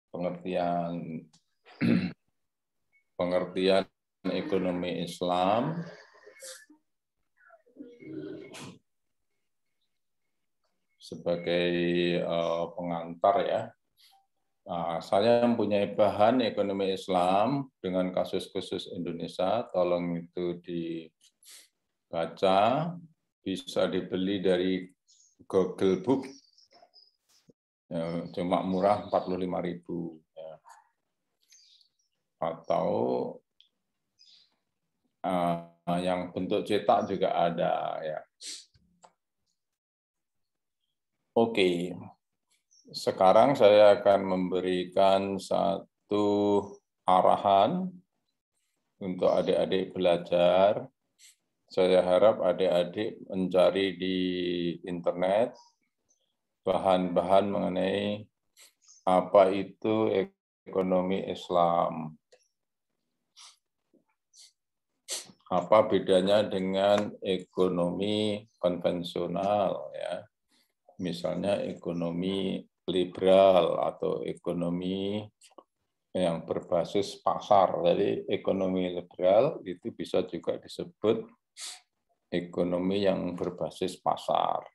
pengertian pengertian ekonomi Islam sebagai pengantar ya. Nah, saya mempunyai bahan ekonomi Islam dengan kasus khusus Indonesia, tolong itu dibaca, bisa dibeli dari Google Book, ya, cuma murah 45.000 ya. Atau yang bentuk cetak juga ada ya. Oke. Sekarang saya akan memberikan satu arahan untuk adik-adik belajar. Saya harap adik-adik mencari di internet bahan-bahan mengenai apa itu ekonomi Islam. Apa bedanya dengan ekonomi konvensional ya. Misalnya ekonomi liberal atau ekonomi yang berbasis pasar. Jadi ekonomi liberal itu bisa juga disebut ekonomi yang berbasis pasar.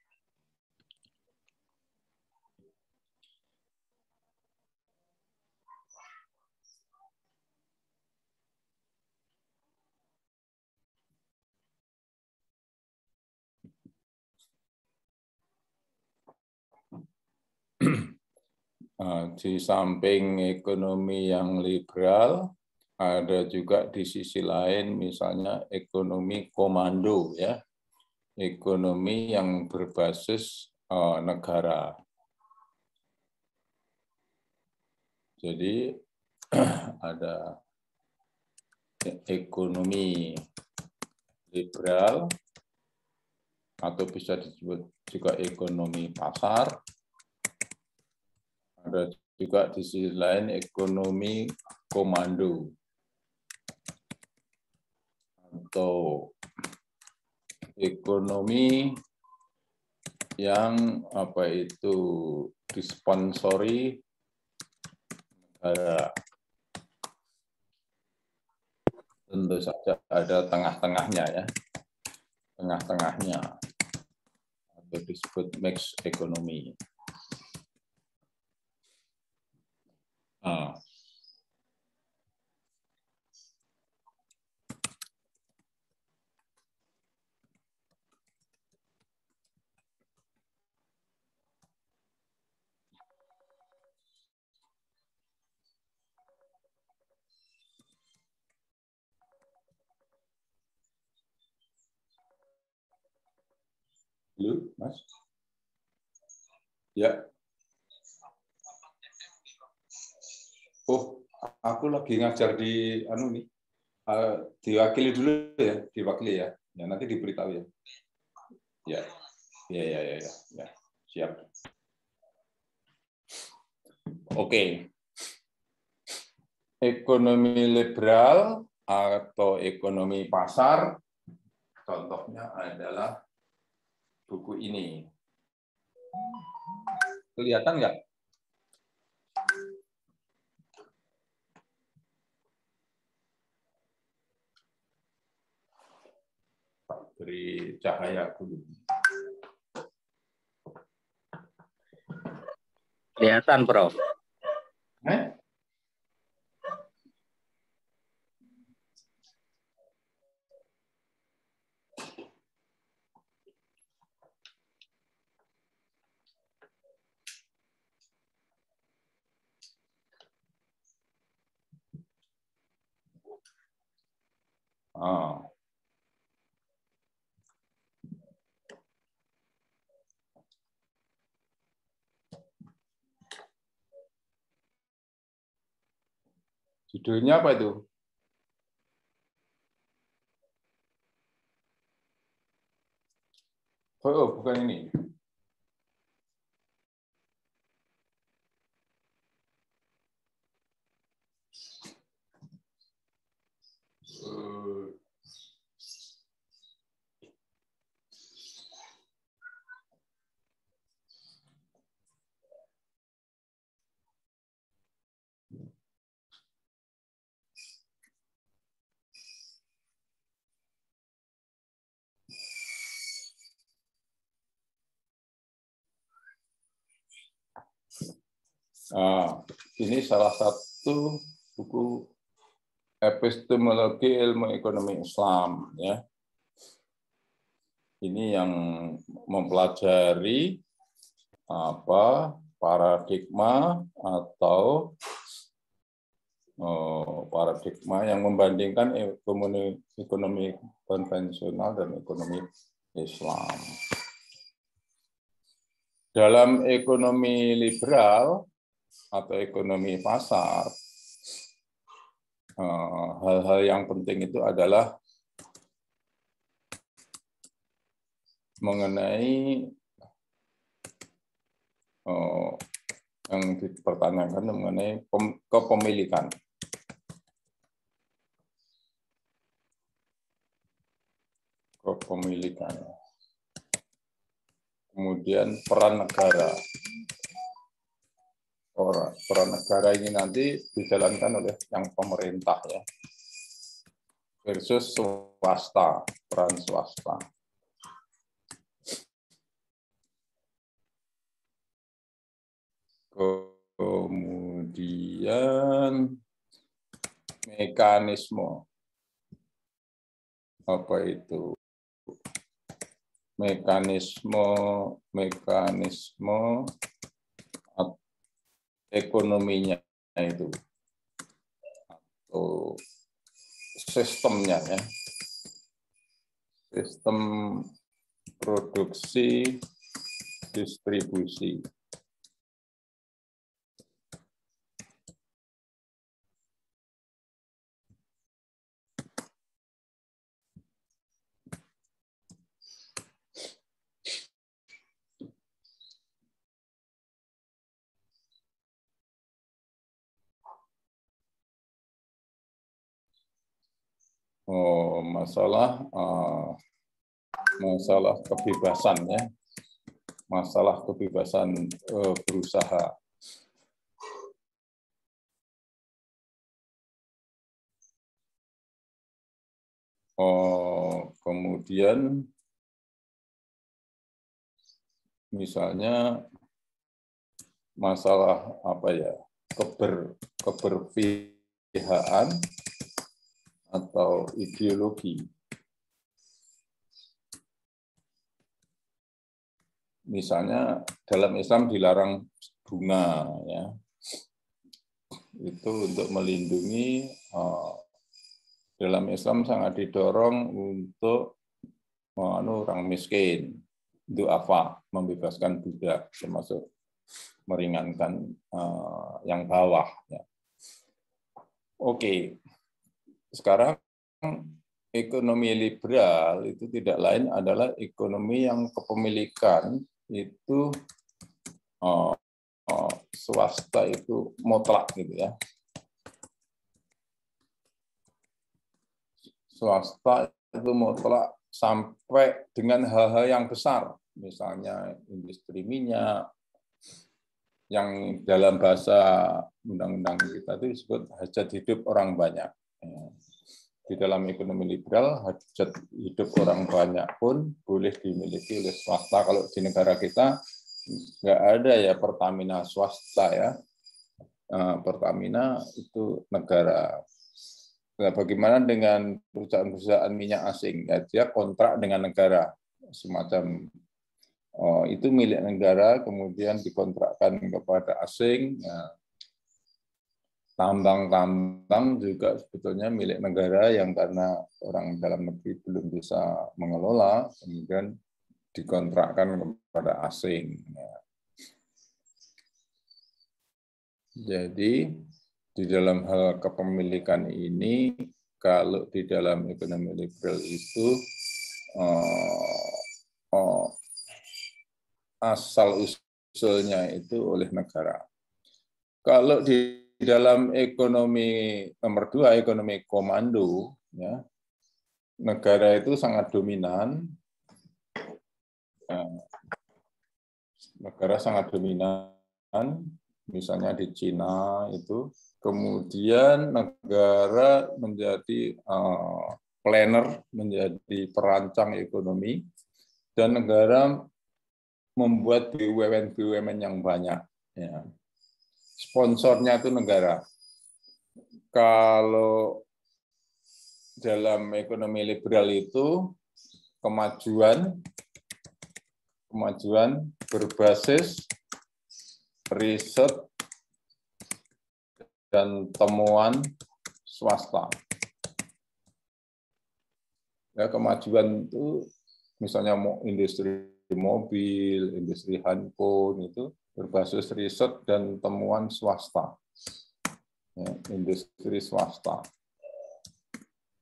Di samping ekonomi yang liberal, ada juga di sisi lain misalnya ekonomi komando ya, ekonomi yang berbasis negara. Jadi ada ekonomi liberal atau bisa disebut juga ekonomi pasar. Ada juga di sisi lain ekonomi komando atau ekonomi yang disponsori negara. Tentu saja ada tengah-tengahnya ya, tengah-tengahnya atau disebut mix ekonomi. Halo, Mas? Ya. Oh, aku lagi ngajar di nih. Diwakili dulu ya, diwakili ya. Ya nanti diberitahu ya. Ya. Ya. Siap. Oke. Ekonomi liberal atau ekonomi pasar, contohnya adalah buku ini. Kelihatan nggak? Beri cahaya dulu. Kelihatan, Prof. Judulnya apa itu? Oh, bukan ini. Ini salah satu buku epistemologi ilmu ekonomi Islam, ya. Ini yang mempelajari paradigma atau paradigma yang membandingkan ekonomi konvensional dan ekonomi Islam. Dalam ekonomi liberal atau ekonomi pasar, hal-hal yang penting itu adalah mengenai yang dipertanyakan mengenai kepemilikan. Kemudian peran negara. Peran negara ini nanti dijalankan oleh yang pemerintah, ya, versus swasta, peran swasta. Kemudian mekanisme. Apa itu? Mekanisme ekonominya itu, atau sistemnya, ya, sistem produksi distribusi. Masalah kebebasan, ya, masalah kebebasan berusaha. Kemudian misalnya masalah keberpihakan atau ideologi. Misalnya dalam Islam dilarang bunga, ya, itu untuk melindungi. Dalam Islam sangat didorong untuk orang miskin, du'afa, membebaskan budak, termasuk meringankan yang bawah, ya. Oke. Sekarang ekonomi liberal itu tidak lain adalah ekonomi yang kepemilikan itu swasta itu mutlak, gitu, ya. Swasta itu mutlak sampai dengan hal-hal yang besar, misalnya industri minyak, yang dalam bahasa undang-undang kita itu disebut hajat hidup orang banyak. Di dalam ekonomi liberal, hajat hidup orang banyak pun boleh dimiliki oleh swasta. Kalau di negara kita nggak ada, ya, Pertamina swasta, ya. Pertamina itu negara. Nah, bagaimana dengan perusahaan-perusahaan minyak asing? Ya, dia kontrak dengan negara, semacam itu milik negara, kemudian dikontrakkan kepada asing. Nah, tambang juga sebetulnya milik negara yang karena orang dalam negeri belum bisa mengelola, kemudian dikontrakkan kepada asing. Jadi di dalam hal kepemilikan ini, kalau di dalam ekonomi liberal itu asal-usulnya itu oleh negara. Kalau di dalam ekonomi nomor 2, ekonomi komando, ya, negara itu sangat dominan. Negara sangat dominan, misalnya di Cina itu. Kemudian negara menjadi planner, menjadi perancang ekonomi, dan negara membuat BUMN yang banyak, ya. sponsornya itu negara. Kalau dalam ekonomi liberal itu kemajuan berbasis riset dan temuan swasta. Ya, kemajuan itu misalnya industri mobil, industri handphone itu berbasis riset dan temuan swasta. Ya, industri swasta.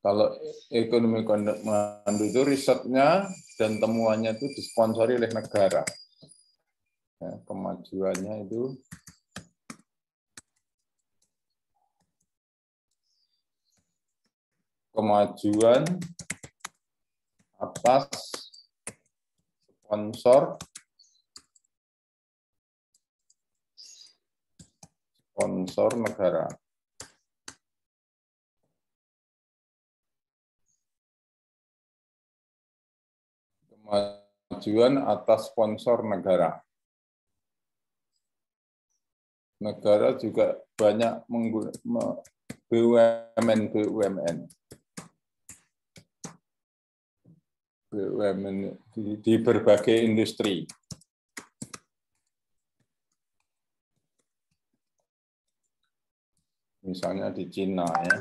Kalau ekonomi komando itu risetnya dan temuannya itu disponsori oleh negara. Ya, kemajuannya itu kemajuan atas sponsor negara. Kemajuan atas sponsor negara. Negara juga banyak menggunakan BUMN di berbagai industri. Misalnya di Cina ya.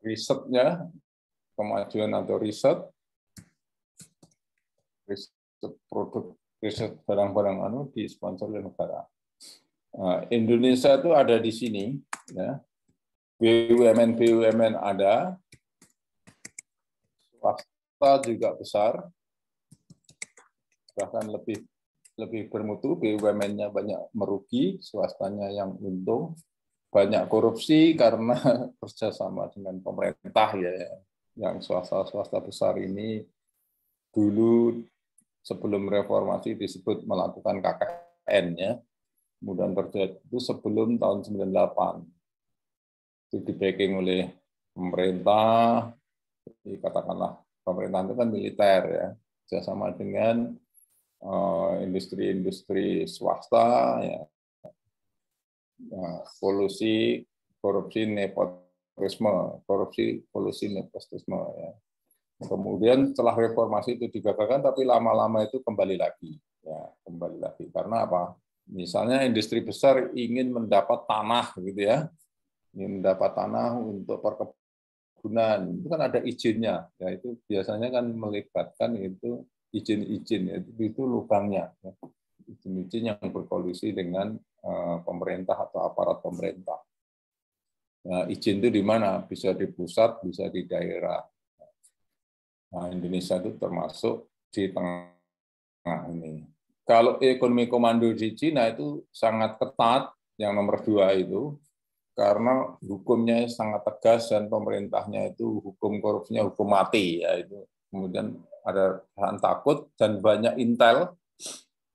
Risetnya, kemajuan atau riset produk, riset barang-barang disponsor oleh negara. Nah, Indonesia itu ada di sini, ya. BUMN ada, swasta juga besar, bahkan lebih bermutu. BUMN-nya banyak merugi, swastanya yang untung. Banyak korupsi karena kerjasama dengan pemerintah ya. Yang swasta besar ini dulu sebelum reformasi disebut melakukan KKN ya. Kemudian terjadi itu sebelum tahun 98. Itu di-backing oleh pemerintah, katakanlah pemerintah itu kan militer ya, kerjasama dengan industri-industri swasta ya. Nah, kolusi, korupsi, nepotisme ya. Kemudian setelah reformasi itu digagalkan, tapi lama-lama itu kembali lagi karena apa? Misalnya industri besar ingin mendapat tanah gitu ya, ingin mendapat tanah untuk perkebunan, itu kan ada izinnya, ya itu biasanya kan melibatkan itu izin-izin, itu lubangnya, ya. Izin-izin yang berkolusi dengan pemerintah atau aparat pemerintah. Nah, izin itu di mana? Bisa di pusat, bisa di daerah. Nah, Indonesia itu termasuk di tengah ini. Kalau ekonomi komando di Cina itu sangat ketat, yang nomor 2 itu, karena hukumnya sangat tegas dan pemerintahnya itu hukum korupsinya hukum mati. Ya, itu. Kemudian ada bahan takut dan banyak intel,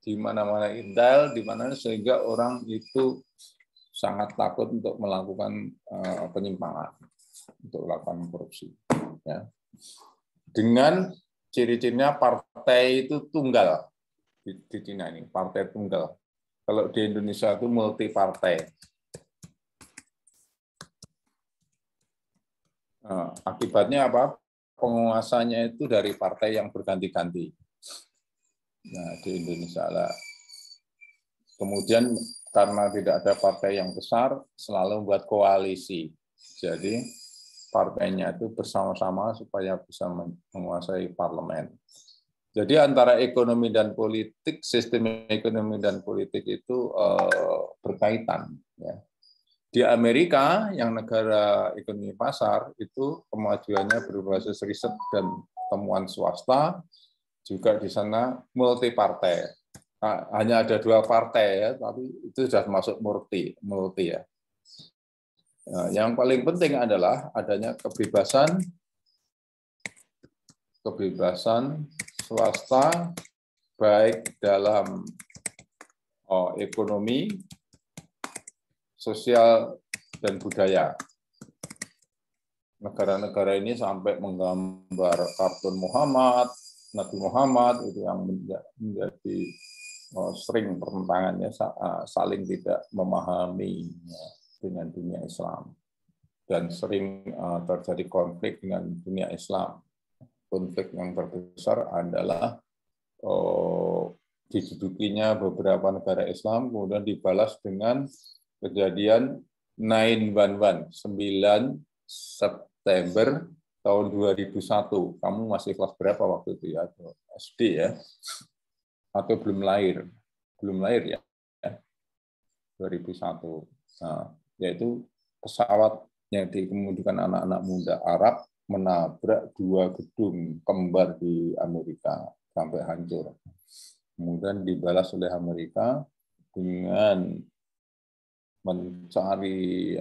di mana-mana intel, di mana sehingga orang itu sangat takut untuk melakukan penyimpangan, untuk melakukan korupsi. Ya. Dengan ciri-cirinya partai itu tunggal. Di Cina ini, partai tunggal. Kalau di Indonesia itu multi partai. Nah, akibatnya apa? Penguasanya itu dari partai yang berganti-ganti. Nah, di Indonesia lah. Kemudian karena tidak ada partai yang besar, selalu membuat koalisi. Jadi partainya itu bersama-sama supaya bisa menguasai parlemen. Jadi antara ekonomi dan politik, sistem ekonomi dan politik itu berkaitan. Ya. Di Amerika, yang negara ekonomi pasar, itu kemajuannya berbasis riset dan temuan swasta, juga di sana multi partai. Nah, hanya ada 2 partai ya, tapi itu sudah masuk multi ya. Nah, yang paling penting adalah adanya kebebasan swasta, baik dalam ekonomi, sosial, dan budaya. Negara-negara ini sampai menggambar kartun Muhammad, Nabi Muhammad, itu yang menjadi sering pertentangannya, saling tidak memahami dengan dunia Islam, dan sering terjadi konflik dengan dunia Islam. Konflik yang terbesar adalah didudukinya beberapa negara Islam, kemudian dibalas dengan kejadian 9/11, 9 September tahun 2001. Kamu masih kelas berapa waktu itu ya? SD ya? Atau belum lahir? Belum lahir ya? 2001. Nah, yaitu pesawat yang dikemudikan anak-anak muda Arab menabrak 2 gedung kembar di Amerika sampai hancur. Kemudian dibalas oleh Amerika dengan mencari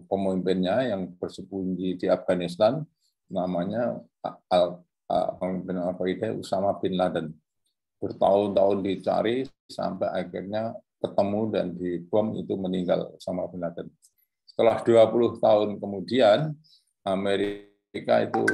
pemimpinnya yang bersembunyi di Afghanistan, namanya pemimpin Al-Qaeda Usama bin Laden. Bertahun-tahun dicari sampai akhirnya ketemu dan dibom, itu meninggal Usama bin Laden. Setelah 20 tahun kemudian, Amerika itu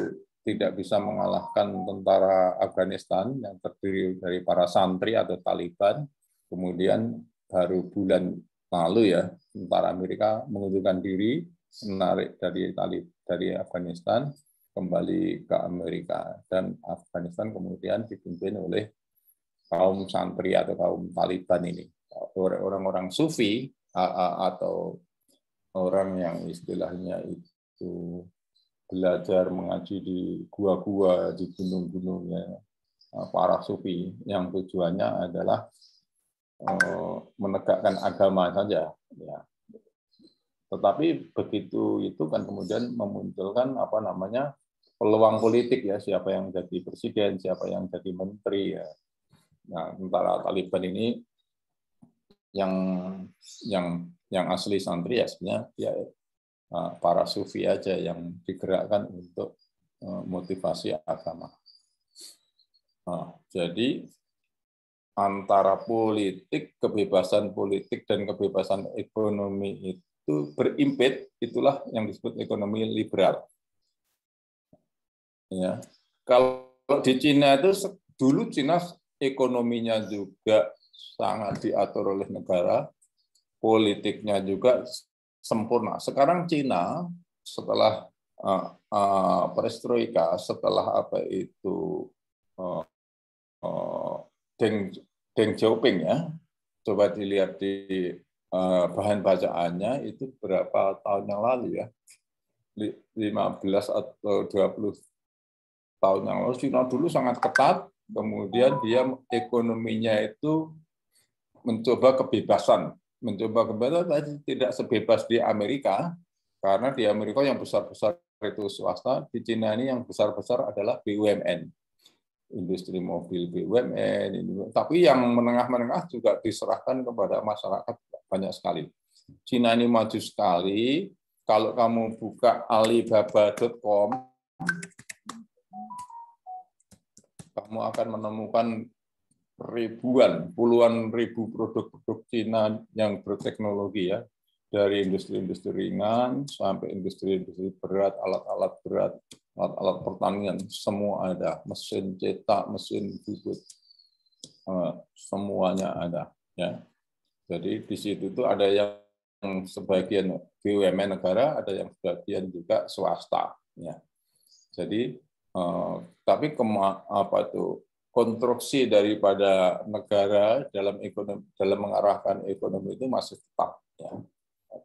tidak bisa mengalahkan tentara Afghanistan yang terdiri dari para santri atau Taliban. Kemudian baru bulan lalu ya, tentara Amerika mengundurkan diri, menarik dari Afghanistan kembali ke Amerika, dan Afghanistan kemudian dipimpin oleh kaum santri atau kaum Taliban ini, orang-orang sufi atau orang yang istilahnya itu belajar mengaji di gua-gua, di gunung-gunungnya para sufi, yang tujuannya adalah menegakkan agama saja. Ya. Tetapi begitu itu kan kemudian memunculkan peluang politik ya, siapa yang jadi presiden, siapa yang jadi menteri ya. Nah, tentara Taliban ini yang asli santri ya sebenarnya ya para sufi aja yang digerakkan untuk motivasi agama. Nah, jadi antara politik, kebebasan politik dan kebebasan ekonomi itu berimpit, itulah yang disebut ekonomi liberal. Ya. Kalau di Cina itu dulu Cina ekonominya juga sangat diatur oleh negara, politiknya juga sempurna. Sekarang Cina setelah perestroika, setelah Deng Xiaoping ya, coba dilihat di bahan bacaannya itu berapa tahun yang lalu ya, 15 atau 20 tahun yang lalu. Cina dulu sangat ketat, kemudian dia ekonominya itu mencoba kebebasan tapi tidak sebebas di Amerika, karena di Amerika yang besar-besar itu swasta, di Cina ini yang besar-besar adalah BUMN, industri mobil BUMN, tapi yang menengah-menengah juga diserahkan kepada masyarakat banyak sekali. Cina ini maju sekali. Kalau kamu buka alibaba.com, kamu akan menemukan puluhan ribu produk-produk Cina yang berteknologi ya, dari industri-industri ringan sampai industri-industri berat, alat-alat berat, alat-alat pertanian, semua ada, mesin cetak, mesin bubut, semuanya ada ya. Jadi di situ tuh ada yang sebagian BUMN negara, ada yang sebagian juga swasta ya. Jadi tapi konstruksi daripada negara dalam mengarahkan ekonomi itu masih tetap ya.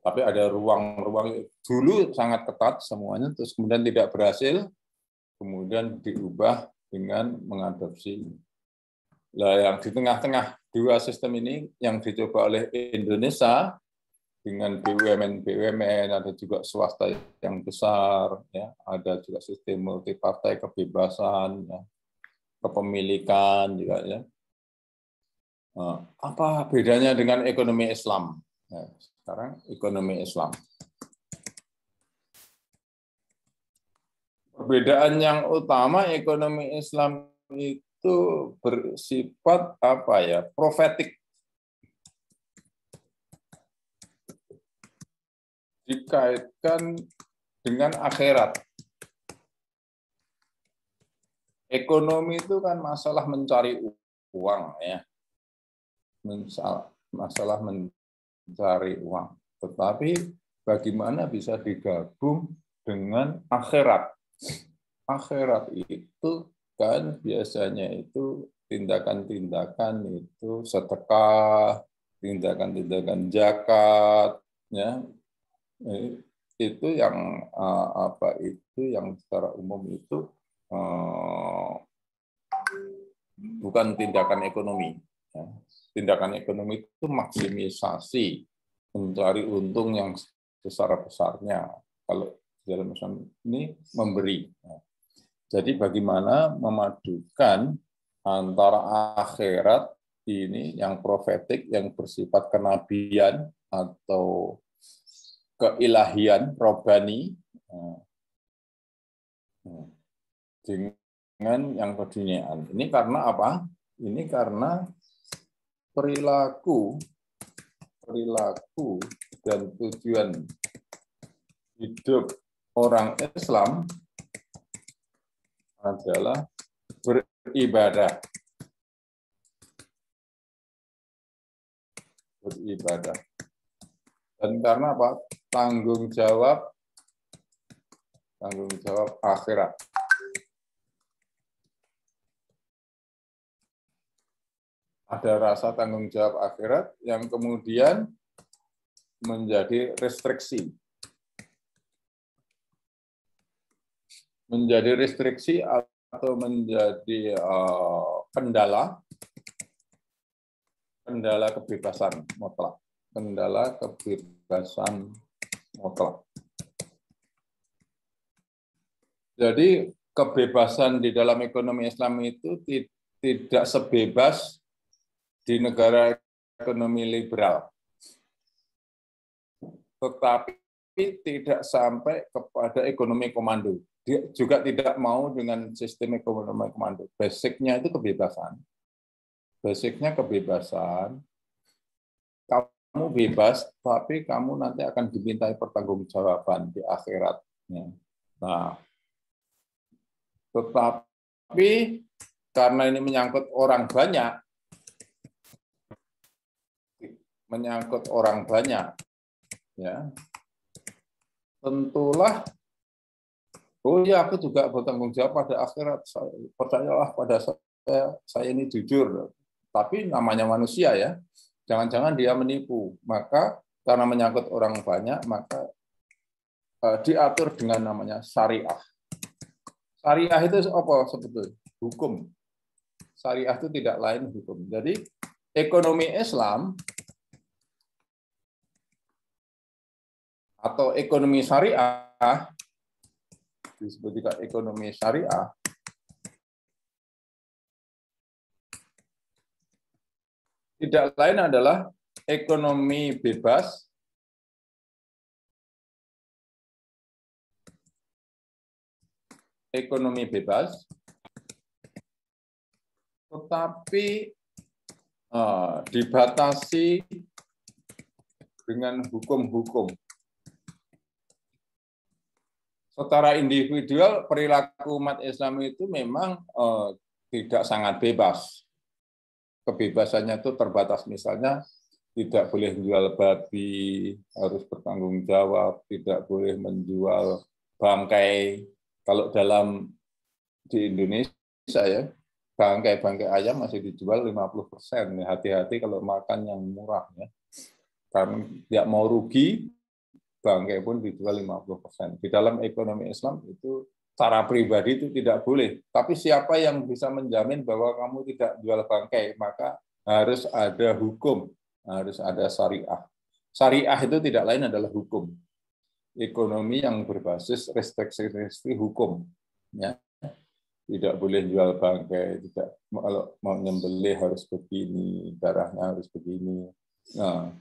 Tapi ada ruang-ruang, dulu sangat ketat semuanya, terus kemudian tidak berhasil, kemudian diubah dengan mengadopsi. Nah, yang di tengah-tengah dua sistem ini yang dicoba oleh Indonesia dengan BUMN, ada juga swasta yang besar ya, ada juga sistem multipartai, kebebasan ya, kepemilikan juga ya. Apa bedanya dengan ekonomi Islam? Nah, sekarang ekonomi Islam. Perbedaan yang utama, ekonomi Islam itu bersifat profetik. Dikaitkan dengan akhirat. Ekonomi itu kan masalah mencari uang ya. masalah mencari uang. Tetapi bagaimana bisa digabung dengan akhirat? Akhirat itu kan biasanya itu tindakan-tindakan itu sedekah, tindakan-tindakan zakat, ya itu yang yang secara umum itu bukan tindakan ekonomi. Ya. Tindakan ekonomi itu maksimisasi, mencari untung yang besar-besarnya. Kalau dalam Islam ini memberi. Ya. Jadi bagaimana memadukan antara akhirat ini yang profetik, yang bersifat kenabian atau keilahian, robani, dengan yang keduniaan. Ini karena apa? Ini karena perilaku dan tujuan hidup orang Islam adalah beribadah. Dan karena apa? Tanggung jawab akhirat. Ada rasa tanggung jawab akhirat yang kemudian menjadi restriksi. Menjadi restriksi atau menjadi kendala kebebasan mutlak. Kendala kebebasan mutlak. Jadi kebebasan di dalam ekonomi Islam itu tidak sebebas di negara ekonomi liberal. Tetapi tidak sampai kepada ekonomi komando. Dia juga tidak mau dengan sistem ekonomi komando. Basicnya itu kebebasan. Basicnya kebebasan. Kamu bebas, tapi kamu nanti akan dimintai pertanggungjawaban di akhiratnya. Nah, tetapi karena ini menyangkut orang banyak, ya, tentulah, oh ya aku juga bertanggung jawab pada akhirat. Percayalah pada saya ini jujur. Tapi namanya manusia ya, jangan-jangan dia menipu. Maka karena menyangkut orang banyak, maka diatur dengan namanya syariah. Syariah itu apa sebetulnya? Hukum. Syariah itu tidak lain hukum. Jadi ekonomi Islam atau ekonomi syariah, disebut juga ekonomi syariah, tidak lain adalah ekonomi bebas tetapi dibatasi dengan hukum-hukum. Secara individual, perilaku umat Islam itu memang tidak sangat bebas. Kebebasannya itu terbatas, misalnya tidak boleh menjual babi, harus bertanggung jawab, tidak boleh menjual bangkai. Kalau di Indonesia ya, bangkai ayam masih dijual 50%. Hati-hati kalau makan yang murah ya. Karena tidak mau rugi, bangkai pun dijual 50%. Di dalam ekonomi Islam itu secara pribadi itu tidak boleh. Tapi siapa yang bisa menjamin bahwa kamu tidak jual bangkai, maka harus ada hukum, harus ada syariah. Syariah itu tidak lain adalah hukum. Ekonomi yang berbasis restriksi hukum. Ya. Tidak boleh jual bangkai, tidak kalau mau nyembelih harus begini, darahnya harus begini. Nah,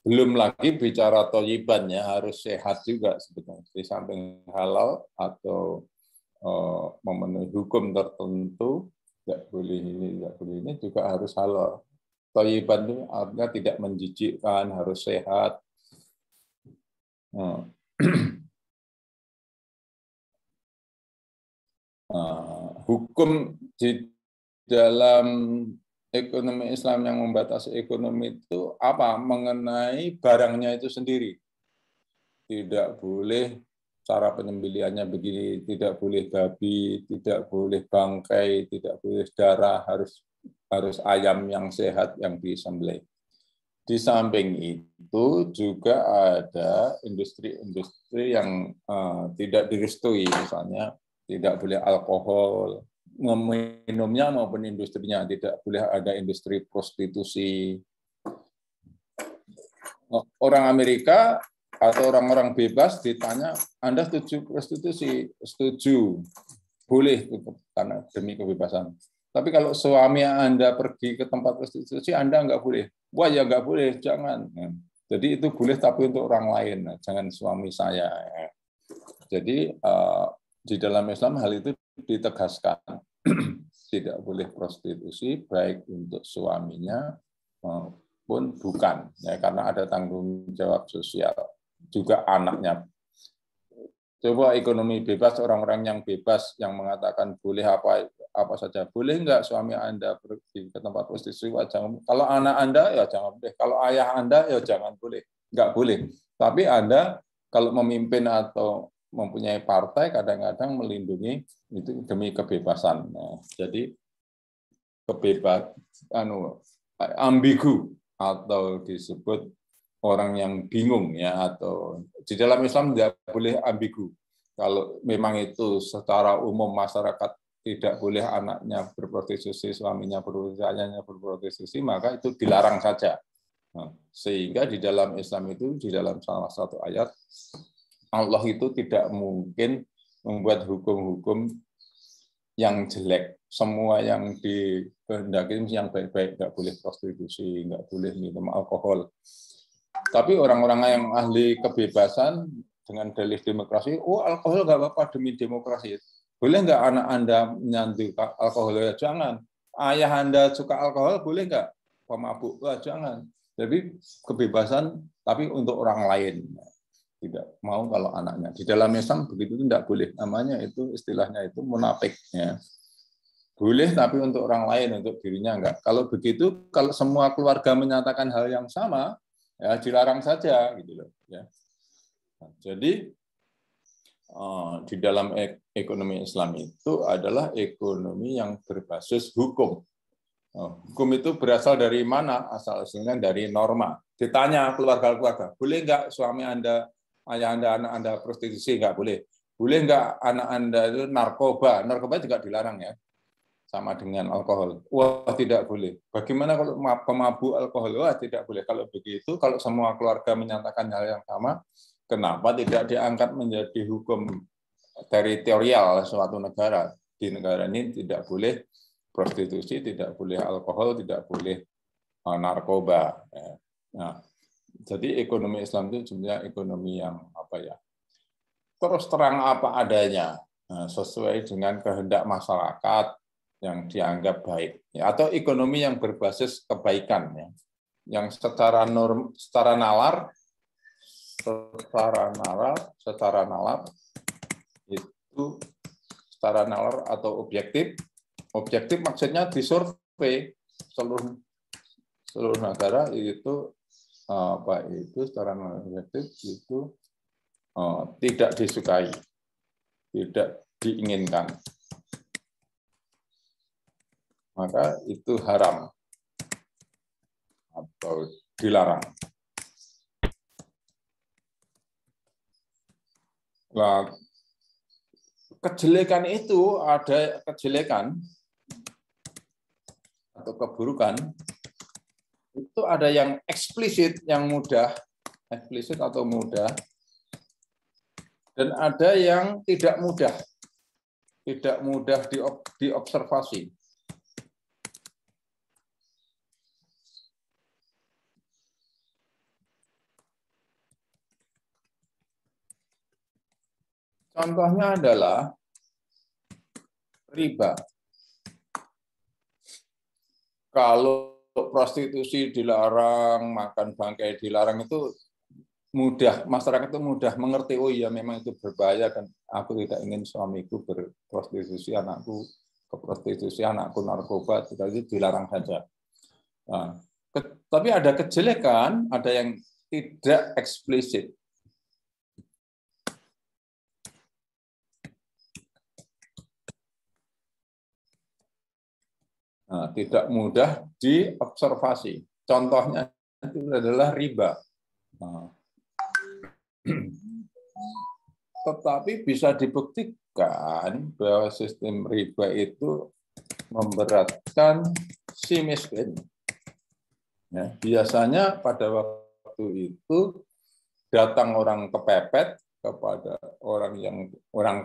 belum lagi bicara thayyiban ya, harus sehat juga sebetulnya. Di samping halal atau memenuhi hukum tertentu, tidak boleh ini juga harus halal. Thayyiban itu artinya tidak menjijikkan, harus sehat. Hukum di dalam ekonomi Islam yang membatasi ekonomi itu apa? Mengenai barangnya itu sendiri. Tidak boleh cara penyembelihannya begini, tidak boleh babi, tidak boleh bangkai, tidak boleh darah, harus ayam yang sehat yang disembelih. Di samping itu juga ada industri-industri yang tidak direstui, misalnya tidak boleh alkohol, meminumnya maupun industrinya, tidak boleh ada industri prostitusi. Orang Amerika atau orang-orang bebas ditanya, Anda setuju prostitusi? Setuju, boleh karena demi kebebasan. Tapi kalau suami Anda pergi ke tempat prostitusi, Anda nggak boleh. Wah ya nggak boleh, jangan. Jadi itu boleh tapi untuk orang lain, jangan suami saya. Jadi di dalam Islam hal itu ditegaskan, tidak boleh prostitusi baik untuk suaminya maupun bukan, ya, karena ada tanggung jawab sosial. Juga anaknya. Coba ekonomi bebas, orang-orang yang bebas yang mengatakan boleh apa saja. Boleh nggak suami Anda pergi ke tempat prostitusi? Jangan. Kalau anak Anda ya jangan boleh. Kalau ayah Anda ya jangan boleh. Nggak boleh. Tapi Anda kalau memimpin atau mempunyai partai kadang-kadang melindungi itu demi kebebasan. Nah, jadi ambigu atau disebut orang yang bingung ya, atau di dalam Islam tidak boleh ambigu. Kalau memang itu secara umum masyarakat tidak boleh anaknya berprostitusi, suaminya berprostitusi, ayahnya berprostitusi, maka itu dilarang saja. Nah, sehingga di dalam Islam itu, di dalam salah satu ayat, Allah itu tidak mungkin membuat hukum-hukum yang jelek. Semua yang dikehendaki yang baik-baik, nggak boleh prostitusi, nggak boleh minum alkohol. Tapi orang-orang yang ahli kebebasan dengan dalih demokrasi, oh alkohol nggak apa-apa demi demokrasi. Boleh nggak anak Anda menyandu alkohol? Ya jangan. Ayah Anda suka alkohol, boleh nggak? Pemabuk? Ya jangan. Jadi kebebasan, tapi untuk orang lain. Tidak mau kalau anaknya. Di dalam Islam begitu tidak boleh. Namanya itu istilahnya itu munafik. Ya. Boleh tapi untuk orang lain, untuk dirinya enggak. Kalau begitu, kalau semua keluarga menyatakan hal yang sama, ya dilarang saja gitu loh. Ya. Nah, jadi di dalam ekonomi Islam itu adalah ekonomi yang berbasis hukum. Hukum itu berasal dari mana? Asal-usulnya dari norma. Ditanya keluarga-keluarga, boleh enggak suami Anda, ayah Anda, anak Anda prostitusi? Enggak boleh. Boleh enggak anak Anda itu narkoba? Narkoba juga dilarang ya. Sama dengan alkohol. Wah, tidak boleh. Bagaimana kalau pemabuk alkohol? Wah, tidak boleh. Kalau begitu, kalau semua keluarga menyatakan hal yang sama, kenapa tidak diangkat menjadi hukum teritorial suatu negara? Di negara ini tidak boleh prostitusi, tidak boleh alkohol, tidak boleh narkoba. Nah, jadi ekonomi Islam itu sebenarnya ekonomi yang apa ya? Terus terang apa adanya, sesuai dengan kehendak masyarakat yang dianggap baik, ya, atau ekonomi yang berbasis kebaikan, ya, yang secara nalar itu secara nalar atau objektif maksudnya disurvei seluruh negara itu apa itu secara objektif itu tidak disukai, tidak diinginkan. Maka itu haram atau dilarang. Nah, kejelekan itu ada kejelekan atau keburukan itu ada yang eksplisit, yang mudah, eksplisit atau mudah, dan ada yang tidak mudah diobservasi. Contohnya adalah riba. Kalau prostitusi dilarang, makan bangkai dilarang, itu mudah, masyarakat itu mudah mengerti, oh iya memang itu berbahaya dan aku tidak ingin suamiku berprostitusi, anakku ke prostitusi, anakku narkoba, itu dilarang saja. Nah, tapi ada kejelekan, ada yang tidak eksplisit. Nah, tidak mudah diobservasi. Contohnya itu adalah riba. Nah, tetapi bisa dibuktikan bahwa sistem riba itu memberatkan si miskin. Ya, biasanya pada waktu itu datang orang kepepet kepada orang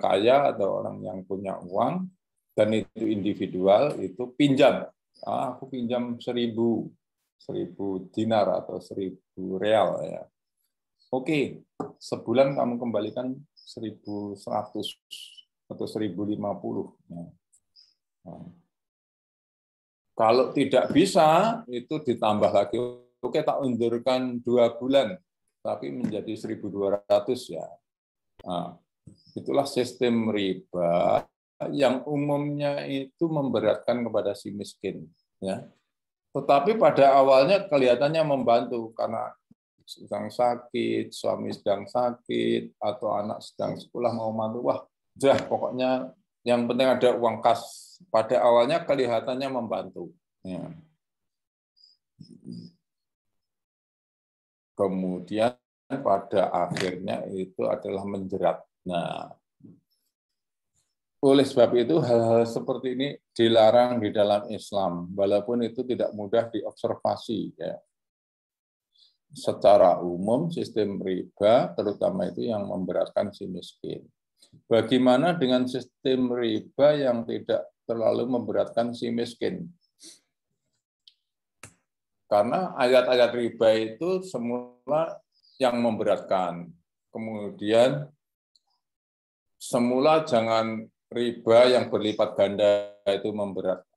kaya atau orang yang punya uang, dan itu individual, itu pinjam. Aku pinjam 1.000 dinar atau 1.000 real ya. Oke, sebulan kamu kembalikan 1.100 atau 1.050. Nah, kalau tidak bisa, itu ditambah lagi. Oke, tak undurkan 2 bulan, tapi menjadi 1.200 ya. Nah, itulah sistem riba yang umumnya itu memberatkan kepada si miskin. Ya. Tetapi pada awalnya kelihatannya membantu karena sedang sakit, suami sedang sakit, atau anak sedang sekolah mau mantu. Wah, udah pokoknya yang penting ada uang kas. Pada awalnya kelihatannya membantu. Ya. Kemudian pada akhirnya itu adalah menjerat. Nah, oleh sebab itu hal-hal seperti ini dilarang di dalam Islam, walaupun itu tidak mudah diobservasi. Ya. Secara umum sistem riba, terutama itu yang memberatkan si miskin. Bagaimana dengan sistem riba yang tidak terlalu memberatkan si miskin? Karena ayat-ayat riba itu semula yang memberatkan. Kemudian semula jangan riba yang berlipat ganda itu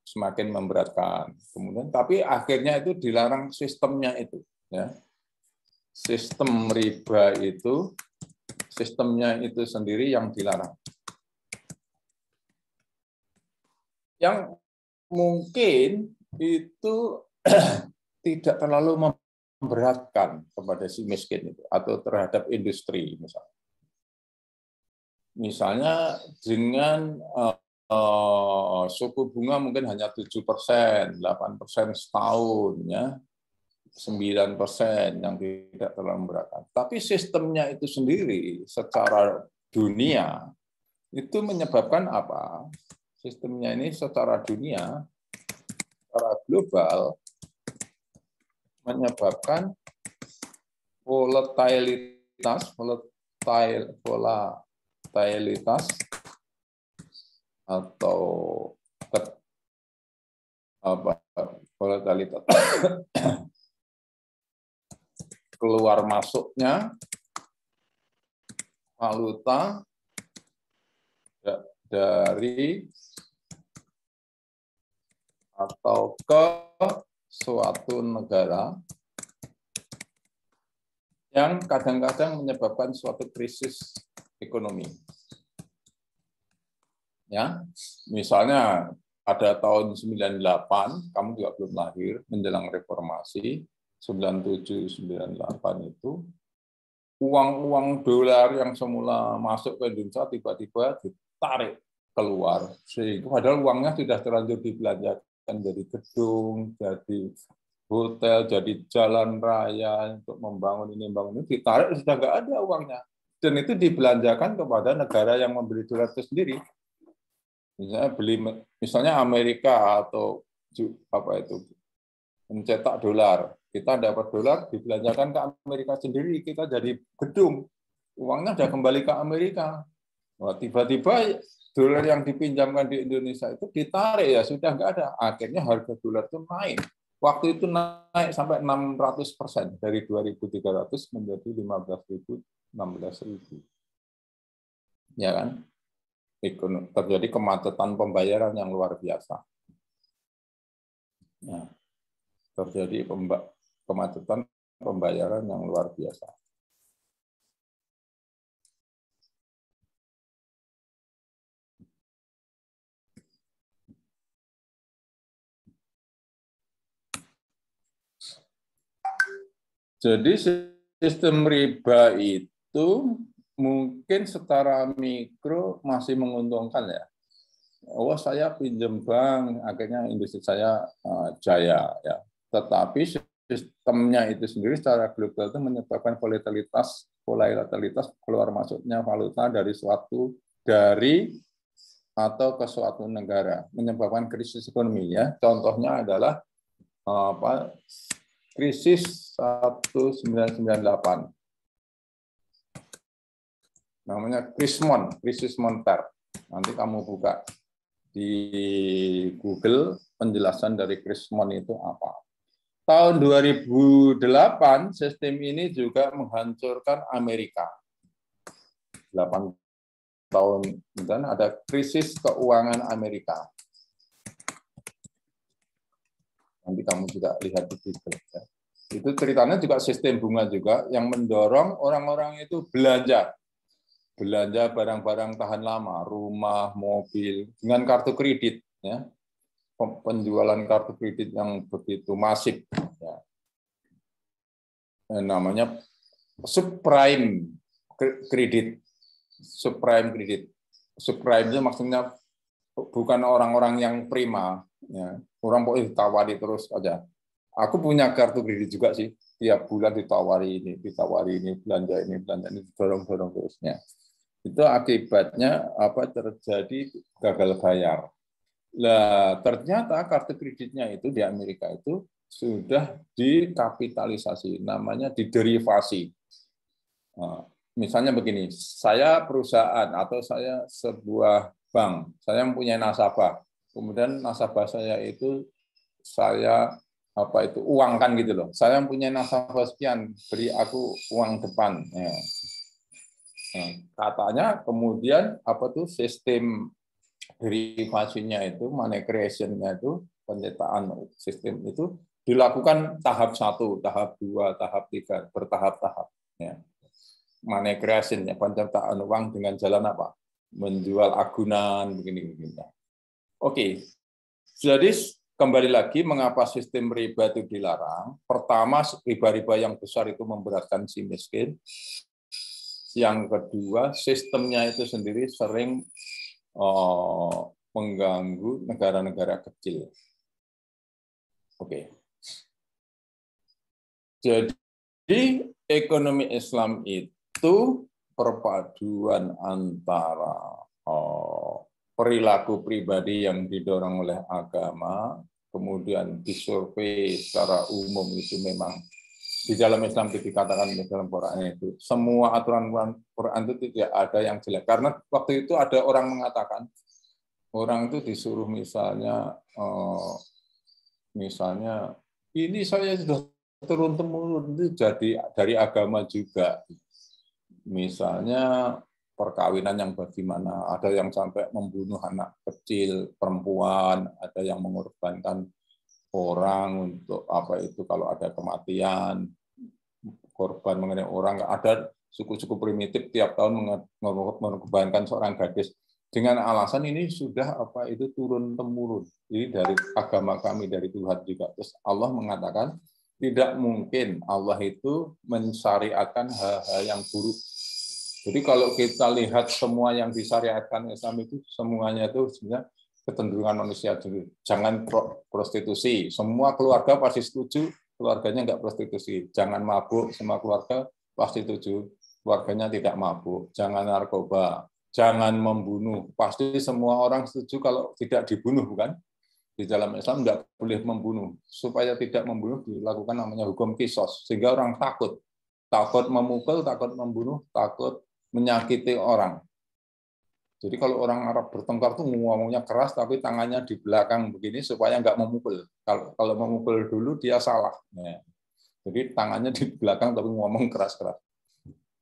semakin memberatkan. Kemudian tapi akhirnya itu dilarang sistemnya itu, ya. Sistem riba itu sistemnya itu sendiri yang dilarang. Yang mungkin itu tidak terlalu memberatkan kepada si miskin itu atau terhadap industri misalnya. Misalnya dengan suku bunga mungkin hanya 7%, 8% setahun, ya, 9% yang tidak terlalu memberatkan. Tapi sistemnya itu sendiri secara dunia itu menyebabkan apa? Sistemnya ini secara dunia, secara global menyebabkan volatilitas atau volatilitas keluar masuknya valuta dari atau ke suatu negara yang kadang-kadang menyebabkan suatu krisis ekonomi. Ya, misalnya pada tahun 98, kamu juga belum lahir, menjelang reformasi, 97, 98 itu, uang-uang dolar yang semula masuk ke Indonesia tiba-tiba ditarik keluar. Sehingga padahal uangnya sudah terlanjur dibelanjakan jadi gedung, jadi hotel, jadi jalan raya untuk membangun ini, ditarik sudah nggak ada uangnya. Dan itu dibelanjakan kepada negara yang membeli dolar itu sendiri. Misalnya Amerika atau apa itu mencetak dolar, kita dapat dolar dibelanjakan ke Amerika sendiri, kita jadi gedung, uangnya sudah kembali ke Amerika. Wah, tiba-tiba dolar yang dipinjamkan di Indonesia itu ditarik, ya sudah nggak ada. Akhirnya harga dolar itu naik. Waktu itu naik sampai 600%, dari 2.300 menjadi 15.000, 16.000. Ya kan? Terjadi kemacetan pembayaran yang luar biasa. Ya, terjadi kemacetan pembayaran yang luar biasa. Jadi sistem riba itu mungkin secara mikro masih menguntungkan ya. Oh, saya pinjam bank, akhirnya industri saya jaya ya. Tetapi sistemnya itu sendiri secara global itu menyebabkan volatilitas keluar masuknya valuta dari atau ke suatu negara, menyebabkan krisis ekonomi ya. Contohnya adalah krisis 1998. Namanya krisis moneter. Nanti kamu buka di Google penjelasan dari krisis itu apa. Tahun 2008 sistem ini juga menghancurkan Amerika. 8 tahun dan ada krisis keuangan Amerika. Nanti kamu juga lihat di Google. Ya. Itu ceritanya juga sistem bunga juga yang mendorong orang-orang itu belanja barang-barang tahan lama, rumah, mobil, dengan kartu kredit. Ya. Penjualan kartu kredit yang begitu masif. Ya. Namanya subprime kredit. Subprime kredit. Subprime itu maksudnya bukan orang-orang yang prima. Ya. Orang boleh ditawari terus aja. Aku punya kartu kredit juga sih. Tiap bulan ditawari ini, belanja ini, dorong terusnya. Itu akibatnya terjadi gagal bayar. Nah, ternyata kartu kreditnya itu di Amerika itu sudah dikapitalisasi, namanya diderivasi. Nah, misalnya begini, saya perusahaan atau saya sebuah bank, saya mempunyai nasabah, kemudian nasabah saya itu saya uangkan gitu loh. Saya mempunyai nasabah sekian, beri aku uang depan. Ya. Nah, katanya kemudian sistem derivasinya itu, money creation-nya itu, penciptaan sistem itu dilakukan tahap 1, tahap 2, tahap 3, bertahap-tahap. Ya. Money creation, ya, penciptaan uang dengan jalan apa? Menjual agunan, begini-begini. Oke, jadi kembali lagi mengapa sistem riba itu dilarang. Pertama, riba-riba yang besar itu memberatkan si miskin. Yang kedua, sistemnya itu sendiri sering mengganggu negara-negara kecil. Oke. Jadi ekonomi Islam itu perpaduan antara perilaku pribadi yang didorong oleh agama, kemudian disurvei secara umum itu memang di dalam Islam itu dikatakan di dalam Quran itu semua aturan Quran itu tidak ada yang jelek, karena waktu itu ada orang mengatakan orang itu disuruh misalnya ini saya sudah turun-temurun itu jadi dari agama juga, misalnya perkawinan yang bagaimana, ada yang sampai membunuh anak kecil perempuan, ada yang mengorbankan orang untuk kalau ada kematian, korban mengenai orang, ada suku-suku primitif tiap tahun mengorbankan seorang gadis dengan alasan ini sudah turun temurun, ini dari agama kami, dari Tuhan juga. Terus Allah mengatakan tidak mungkin Allah itu mensyariatkan hal-hal yang buruk. Jadi kalau kita lihat semua yang disyariatkan Islam itu semuanya itu sebenarnya kecenderungan manusia. Jangan prostitusi, semua keluarga pasti setuju keluarganya nggak prostitusi. Jangan mabuk, semua keluarga pasti setuju keluarganya tidak mabuk. Jangan narkoba, jangan membunuh, pasti semua orang setuju kalau tidak dibunuh, bukan? Di dalam Islam nggak boleh membunuh. Supaya tidak membunuh dilakukan namanya hukum kisos, sehingga orang takut memukul, takut membunuh, takut menyakiti orang. Jadi kalau orang Arab bertengkar tuh ngomongnya keras, tapi tangannya di belakang begini supaya nggak memukul. Kalau memukul dulu dia salah. Ya. Jadi tangannya di belakang tapi ngomong keras-keras.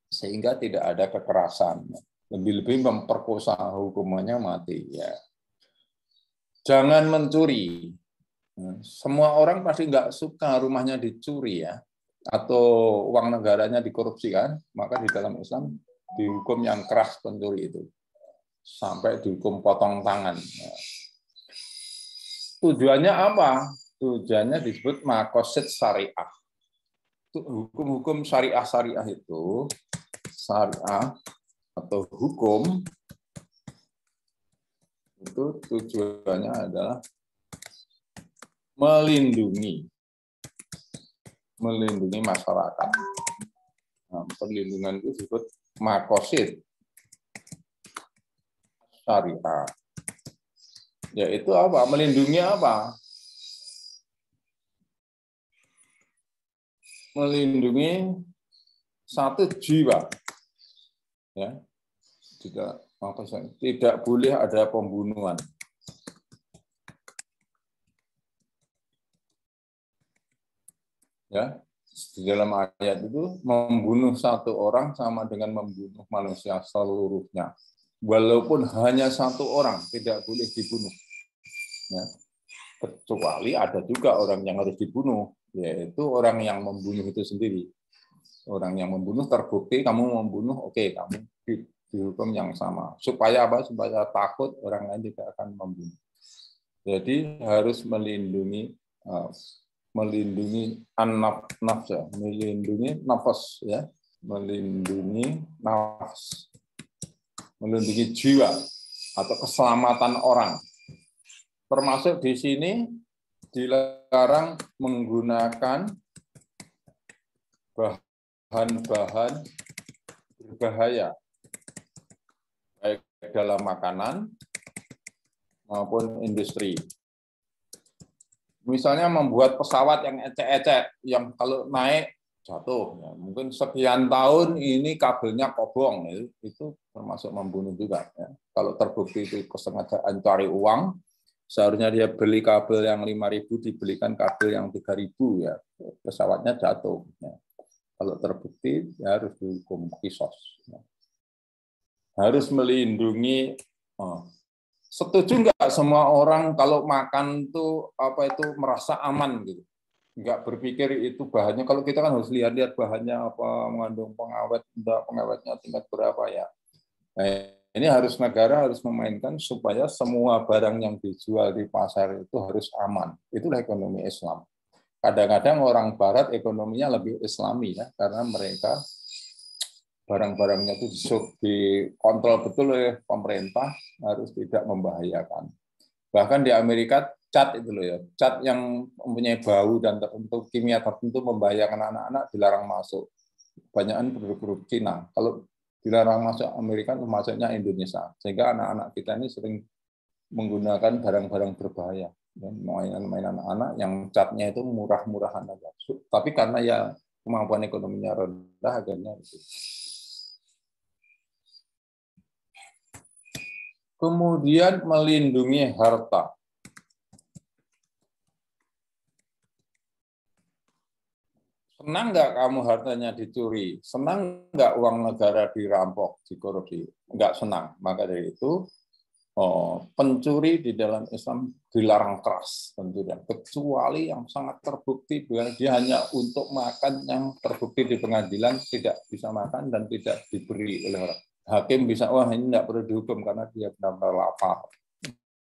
Sehingga tidak ada kekerasan. Lebih-lebih memperkosa, hukumannya mati. Ya. Jangan mencuri. Semua orang pasti nggak suka rumahnya dicuri ya, atau uang negaranya dikorupsikan. Maka di dalam Islam dihukum yang keras pencuri itu, sampai dihukum potong tangan. Tujuannya apa? Tujuannya disebut maqasid syariah. hukum-hukum syariah itu, syariah atau hukum itu tujuannya adalah melindungi masyarakat. Nah, perlindungan itu disebut maqasid syariah. Yaitu apa? Melindungi apa? Melindungi satu jiwa. Ya. Tidak boleh ada pembunuhan. Ya. Di dalam ayat itu membunuh satu orang sama dengan membunuh manusia seluruhnya. Walaupun hanya satu orang tidak boleh dibunuh. Ya. Kecuali ada juga orang yang harus dibunuh, yaitu orang yang membunuh itu sendiri. Orang yang membunuh terbukti kamu membunuh, oke, kamu dihukum yang sama. Supaya apa? Supaya takut orang lain tidak akan membunuh. Jadi harus melindungi an-nafs, ya, melindungi nafas, ya, melindungi nafas, melindungi jiwa atau keselamatan orang. Termasuk di sini dilarang menggunakan bahan-bahan berbahaya, baik dalam makanan maupun industri. Misalnya membuat pesawat yang ecek-ecek, yang kalau naik jatuh, ya, mungkin sekian tahun ini kabelnya kobong, itu termasuk membunuh juga. Ya. Kalau terbukti itu kesengajaan cari uang, seharusnya dia beli kabel yang 5.000 dibelikan kabel yang 3.000, ya pesawatnya jatuh. Ya. Kalau terbukti ya harus dihukum qisas. Ya. Harus melindungi. Setuju nggak semua orang kalau makan itu merasa aman gitu, nggak berpikir itu bahannya. Kalau kita kan harus lihat bahannya apa, mengandung pengawet, pengawetnya tingkat berapa ya. Nah, ini negara harus memainkan supaya semua barang yang dijual di pasar itu harus aman. Itulah ekonomi Islam. Kadang-kadang orang Barat ekonominya lebih Islami ya, karena mereka barang-barangnya itu dikontrol betul oleh pemerintah, harus tidak membahayakan. Bahkan di Amerika cat itu loh ya, cat yang mempunyai bau dan tertentu kimia tertentu membahayakan anak-anak dilarang masuk. Banyakan produk-produk Cina. Kalau dilarang masuk Amerika, masuknya Indonesia. Sehingga anak-anak kita ini sering menggunakan barang-barang berbahaya, mainan-mainan anak yang catnya itu murah-murahan aja. Tapi karena ya kemampuan ekonominya rendah, akhirnya itu. Kemudian melindungi harta. Senang nggak kamu hartanya dicuri? Senang nggak uang negara dirampok, dikorupsi? Nggak senang. Maka dari itu, pencuri di dalam Islam dilarang keras pencurian. Kecuali yang sangat terbukti bahwa dia hanya untuk makan, yang terbukti di pengadilan tidak bisa makan dan tidak diberi oleh orang. Hakim bisa, wah ini tidak perlu dihukum karena dia benar-benar lapar.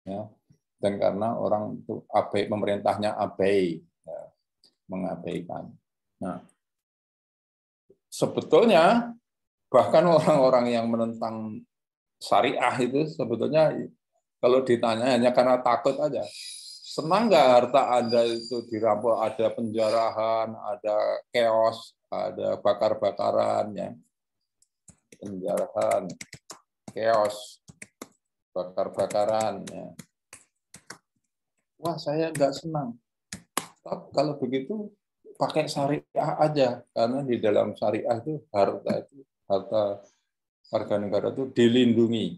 Ya. Dan karena orang itu abai, pemerintahnya abai, ya, mengabaikan. Nah, sebetulnya bahkan orang-orang yang menentang syariah itu sebetulnya kalau ditanya hanya karena takut aja. Senang nggak harta Anda itu dirampok, ada penjarahan, ada chaos, ada bakar-bakaran, ya. Penjarahan, chaos, bakar-bakaran, ya. Wah, saya nggak senang. Tapi kalau begitu pakai syariah aja, karena di dalam syariah itu harta warga negara itu dilindungi.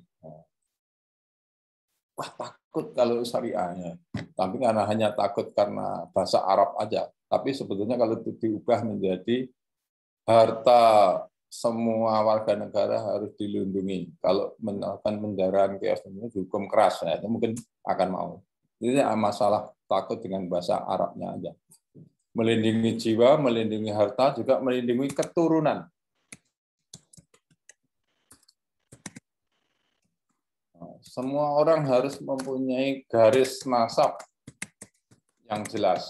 Wah, takut kalau syariahnya. Tapi karena hanya takut karena bahasa Arab aja. Tapi sebetulnya kalau itu diubah menjadi harta semua warga negara harus dilindungi. Kalau melakukan penjarahan chaos ini dihukum keras, ya, itu mungkin akan mau. Ini masalah takut dengan bahasa Arabnya aja. Melindungi jiwa, melindungi harta, juga melindungi keturunan. Semua orang harus mempunyai garis nasab yang jelas.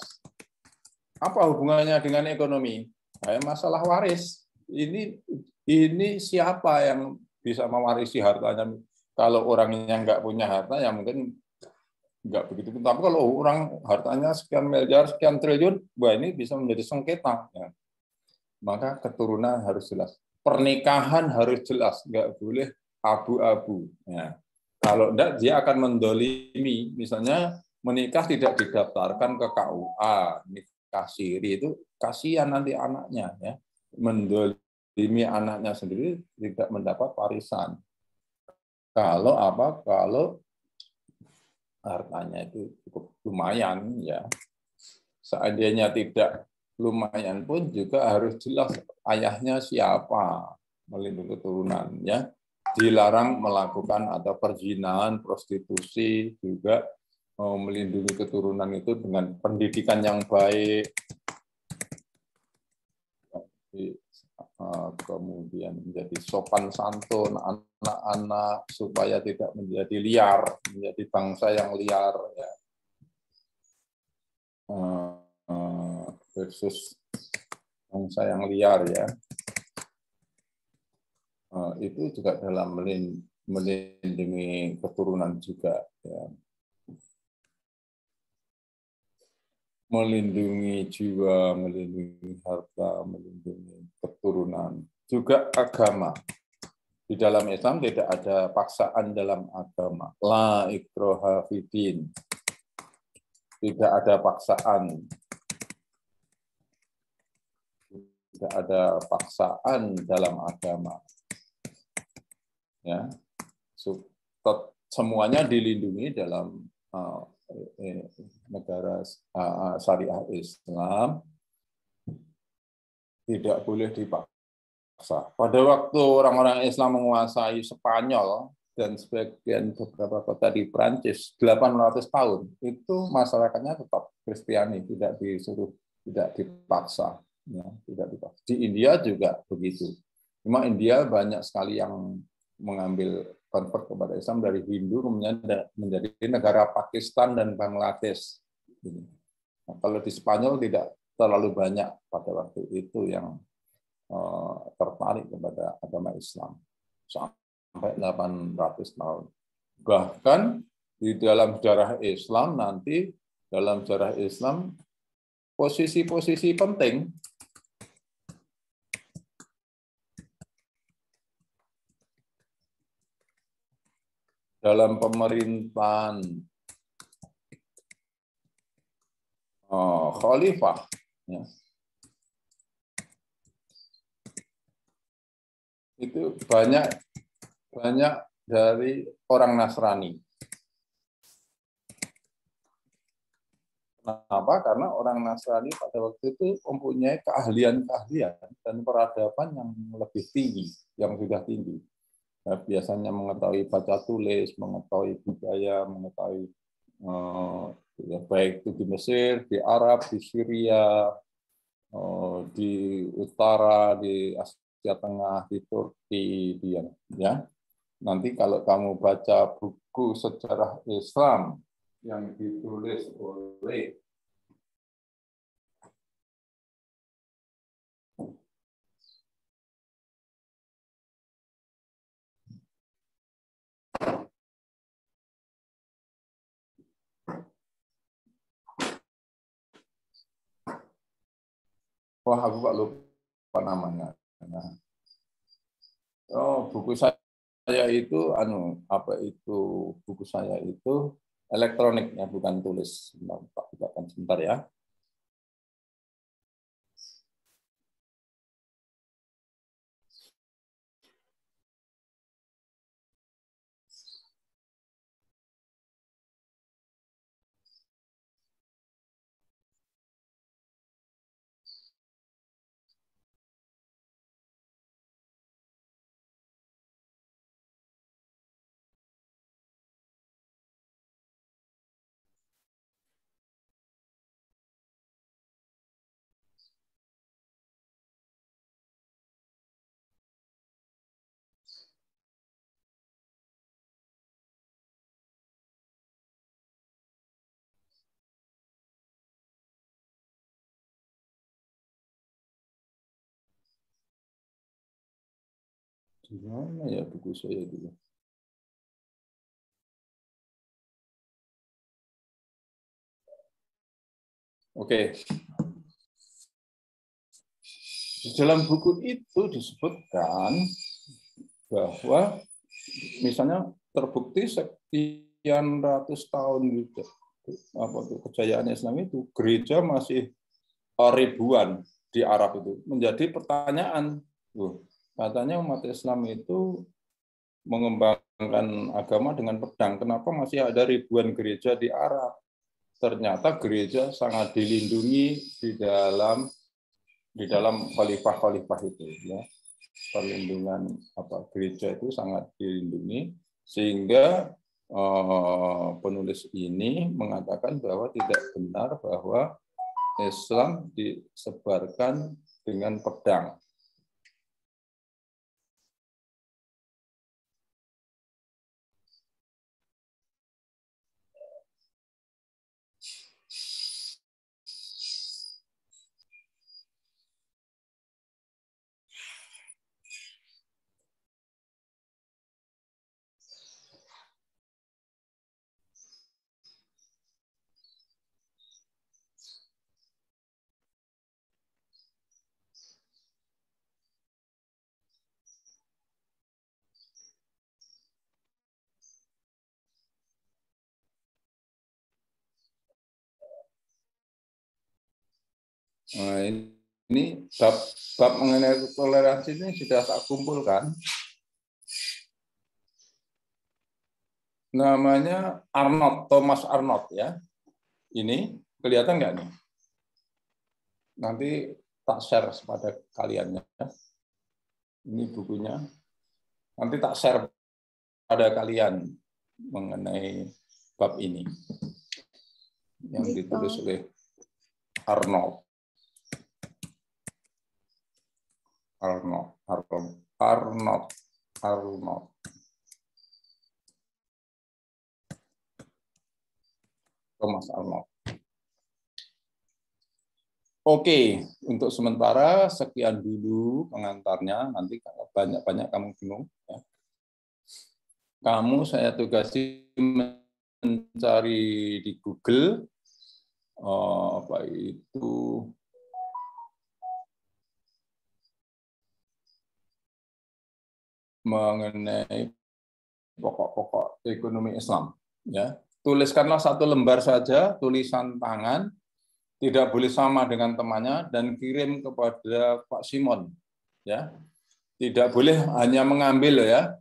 Apa hubungannya dengan ekonomi? Kayak masalah waris. Ini siapa yang bisa mewarisi hartanya? Kalau orangnya nggak punya harta, ya mungkin nggak begitu. Tapi kalau orang hartanya sekian miliar, sekian triliun, wah ini bisa menjadi sengketa. Ya. Maka keturunan harus jelas. Pernikahan harus jelas, nggak boleh abu-abu. Ya. Kalau enggak, dia akan mendolimi. Misalnya menikah tidak didaftarkan ke KUA, nikah siri itu kasihan nanti anaknya. Ya. Mendolimi anaknya sendiri tidak mendapat warisan. Kalau apa? Kalau hartanya itu cukup lumayan, ya. Seandainya tidak lumayan pun juga harus jelas ayahnya siapa, melindungi keturunan, ya. Dilarang melakukan atau perzinahan, prostitusi, juga melindungi keturunan itu dengan pendidikan yang baik, kemudian menjadi sopan santun anak-anak supaya tidak menjadi liar, menjadi bangsa yang liar, ya. Versus bangsa yang liar, ya. Itu juga dalam melindungi keturunan juga, ya. Melindungi jiwa, melindungi harta, melindungi keturunan, juga agama. Di dalam Islam tidak ada paksaan dalam agama. La ikraha fiddin. Tidak ada paksaan. Tidak ada paksaan dalam agama. Ya. Semuanya dilindungi dalam negara syariah Islam, tidak boleh dipaksa. Pada waktu orang-orang Islam menguasai Spanyol dan sebagian beberapa kota di Prancis 800 tahun, itu masyarakatnya tetap Kristiani, tidak disuruh, tidak dipaksa, ya, tidak dipaksa. Di India juga begitu. Cuma India banyak sekali yang mengambil convert kepada Islam dari Hindu menjadi negara Pakistan dan Bangladesh. Nah, kalau di Spanyol tidak terlalu banyak pada waktu itu yang tertarik kepada agama Islam sampai 800 tahun. Bahkan di dalam sejarah Islam nanti, dalam sejarah Islam posisi-posisi penting dalam pemerintahan khalifah, ya, itu banyak dari orang Nasrani. Kenapa? Karena orang Nasrani pada waktu itu mempunyai keahlian-keahlian dan peradaban yang lebih tinggi, yang sudah tinggi. Nah, biasanya mengetahui baca tulis, mengetahui budaya, mengetahui ya, baik itu di Mesir, di Arab, di Syria, di utara, di Asia Tengah, di Turki, ya. Nanti kalau kamu baca buku sejarah Islam yang ditulis oleh wah aku gak lupa namanya. Nah, buku saya itu buku saya itu elektronik, ya, bukan tulis. Pak bukakan sebentar, ya. Gimana ya buku saya dulu? Oke. Di dalam buku itu disebutkan bahwa misalnya terbukti sekian ratus tahun gitu, kejayaan Islam itu gereja masih ribuan di Arab itu. Menjadi pertanyaan, katanya umat Islam itu mengembangkan agama dengan pedang, kenapa masih ada ribuan gereja di Arab? Ternyata gereja sangat dilindungi di dalam khalifah-khalifah itu, ya. Perlindungan gereja itu sangat dilindungi, sehingga penulis ini mengatakan bahwa tidak benar bahwa Islam disebarkan dengan pedang. Nah, ini bab mengenai toleransi ini sudah saya kumpulkan. Namanya Arnold, Thomas Arnold, ya. Ini kelihatan nggak nih? Nanti tak share kepada kalian, ya. Ini bukunya. Nanti tak share pada kalian mengenai bab ini yang ditulis oleh Arnold. Thomas Arnold. Oke, untuk sementara sekian dulu pengantarnya. Nanti banyak-banyak kamu bingung. Ya. Kamu saya tugasi mencari di Google apa itu mengenai pokok-pokok ekonomi Islam. Ya, tuliskanlah satu lembar saja, tulisan tangan, tidak boleh sama dengan temannya, dan kirim kepada Pak Simon. Ya, tidak boleh hanya mengambil, ya.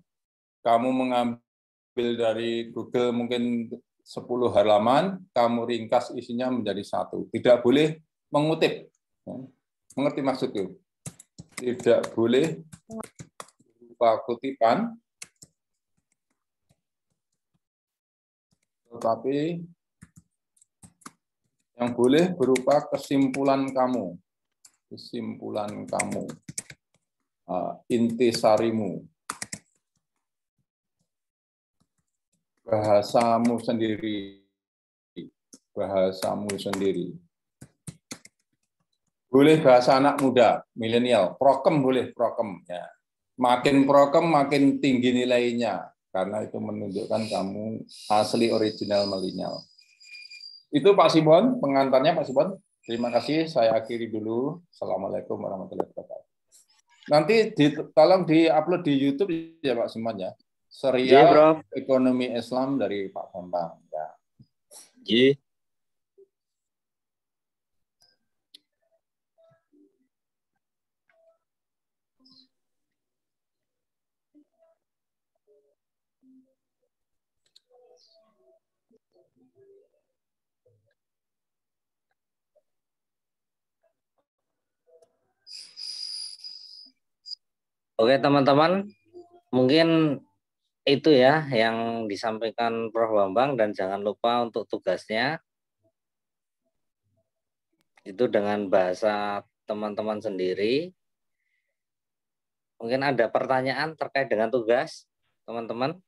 Kamu mengambil dari Google mungkin 10 halaman, kamu ringkas isinya menjadi satu. Tidak boleh mengutip. Mengerti maksudku? Tidak boleh berupa kutipan, tetapi yang boleh berupa kesimpulan kamu. Kesimpulan kamu. Intisarimu. Bahasamu sendiri. Bahasamu sendiri. Boleh bahasa anak muda, milenial. Prokem boleh, prokem. Ya. Makin prokem, makin tinggi nilainya. Karena itu menunjukkan kamu asli original milenial. Itu Pak Simon, pengantarnya Pak Simon. Terima kasih, saya akhiri dulu. Assalamualaikum warahmatullahi wabarakatuh. Nanti tolong di-upload di YouTube ya Pak Simon ya. Serial Ekonomi Islam dari Pak Bambang. Ya. Iya. Oke teman-teman, mungkin itu ya yang disampaikan Prof. Bambang, dan jangan lupa untuk tugasnya itu dengan bahasa teman-teman sendiri. Mungkin ada pertanyaan terkait dengan tugas teman-teman.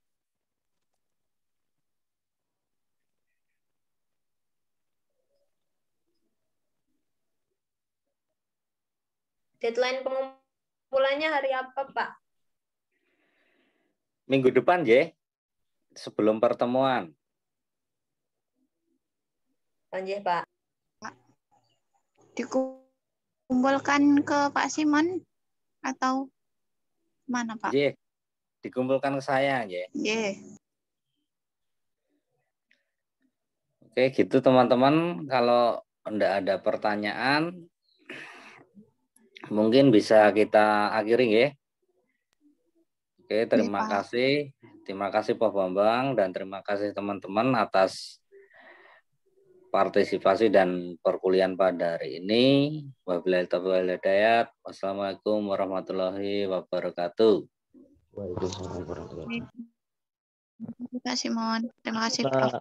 Deadline pengumpulannya hari apa, Pak? minggu depan ya, sebelum pertemuan. Lanjut, Pak. Dikumpulkan ke Pak Simon atau mana, Pak? J, dikumpulkan ke saya ya. Ye. Oke, gitu teman-teman. Kalau enggak ada pertanyaan, mungkin bisa kita akhiri ya. Oke, terima Pak. kasih. Terima kasih Pak Bambang dan terima kasih teman-teman atas partisipasi dan perkuliahan pada hari ini. Wabillahi taufiq wal hidayah. Wassalamualaikum warahmatullahi wabarakatuh. Waalaikumsalam warahmatullahi wabarakatuh. Terima kasih, Simon. Terima kasih, Prof.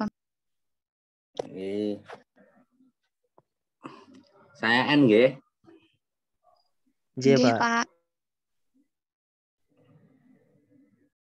Saya N, G. J, Pak. Pak.